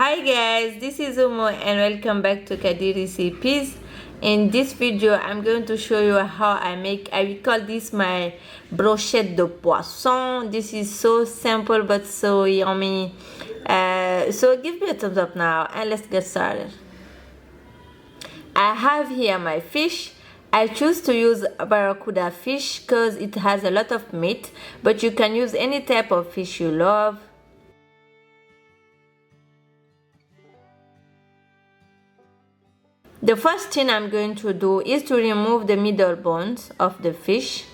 Hi guys, this is Umo and welcome back to Kadi Recipes. In this video, I'm going to show you how I will call this my brochette de poisson. This is so simple but so yummy. So give me a thumbs up now and let's get started. I have here my fish. I choose to use Barracuda fish because it has a lot of meat, but you can use any type of fish you love. The first thing I'm going to do is to remove the middle bones of the fish,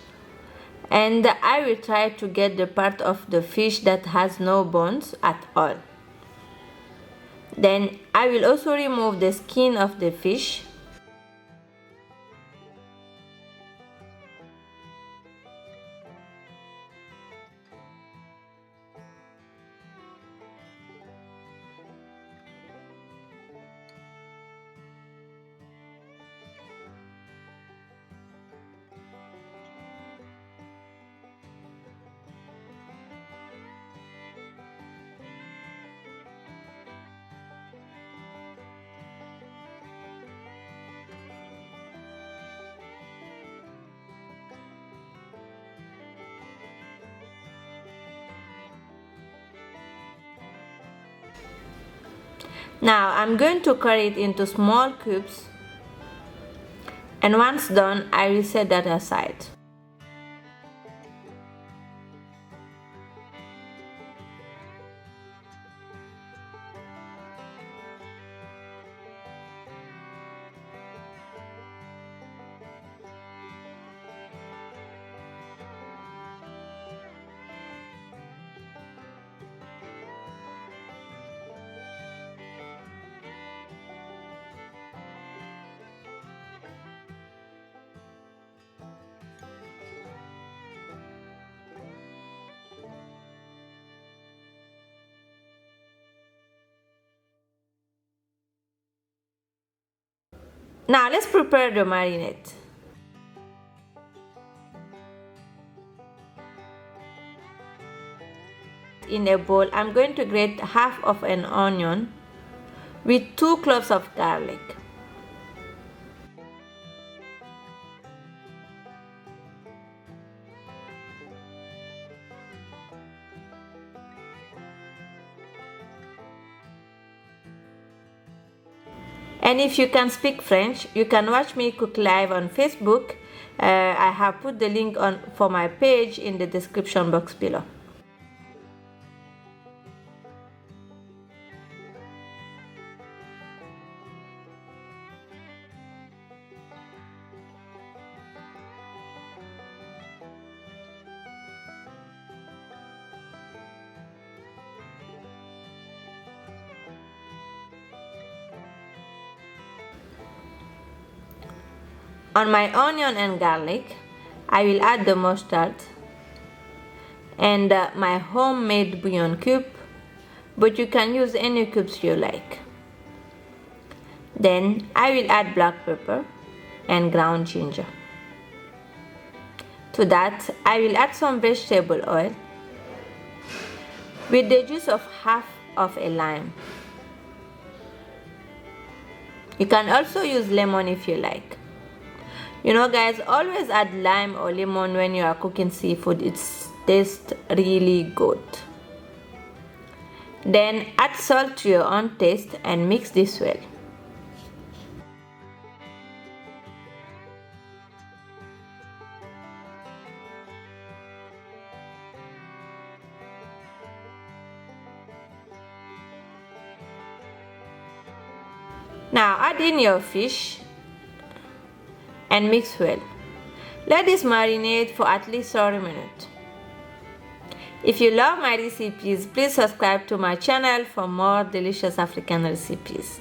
and I will try to get the part of the fish that has no bones at all. Then I will also remove the skin of the fish. Now I'm going to cut it into small cubes, and once done I will set that aside. Now let's prepare the marinade. In a bowl, I'm going to grate half of an onion with 2 cloves of garlic. And if you can speak French, you can watch me cook live on Facebook. I have put the link for my page in the description box below. On my onion and garlic, I will add the mustard and my homemade bouillon cube, but you can use any cubes you like. Then I will add black pepper and ground ginger. To that, I will add some vegetable oil with the juice of half of a lime. You can also use lemon if you like. You know guys, always add lime or lemon when you are cooking seafood. It tastes really good. Then add salt to your own taste and mix this well. Now add in your fish and mix well. Let this marinate for at least 30 minutes. If you love my recipes, please subscribe to my channel for more delicious African recipes.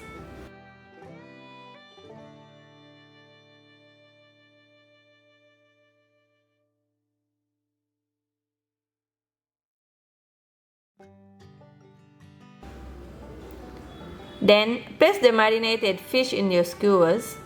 Then place the marinated fish in your skewers.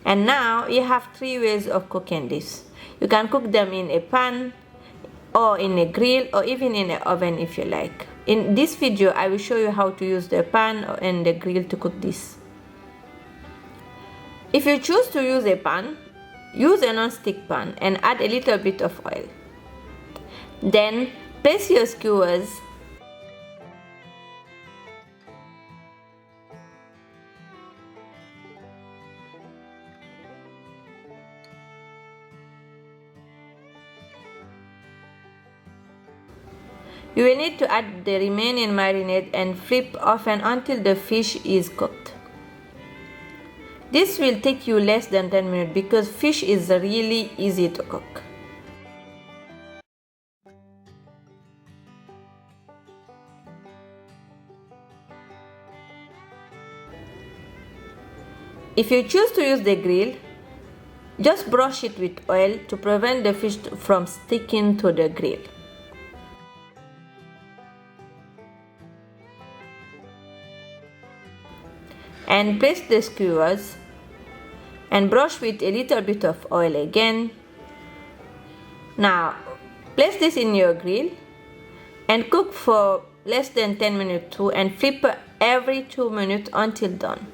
And now you have 3 ways of cooking this. You can cook them in a pan, or in a grill, or even in an oven if you like. In this video, I will show you how to use the pan and the grill to cook this. If you choose to use a pan, use a non-stick pan and add a little bit of oil. Then place your skewers You will need to add the remaining marinade and flip often until the fish is cooked. This will take you less than 10 minutes because fish is really easy to cook. If you choose to use the grill, just brush it with oil to prevent the fish from sticking to the grill. And place the skewers and brush with a little bit of oil again. Now place this in your grill and cook for less than 10 minutes too, and flip every 2 minutes until done.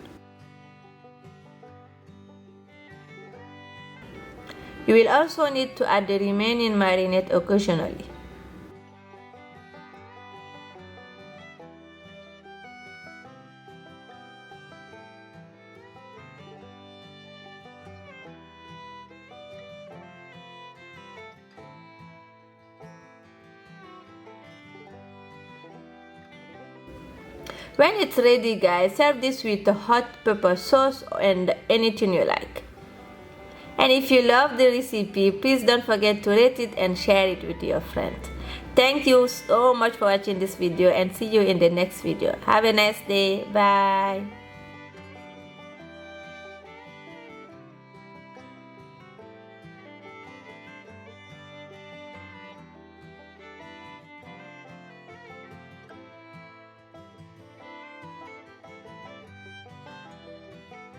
You will also need to add the remaining marinade occasionally. When it's ready, guys, serve this with a hot pepper sauce and anything you like. And if you love the recipe, please don't forget to rate it and share it with your friends. Thank you so much for watching this video, and see you in the next video. Have a nice day. Bye.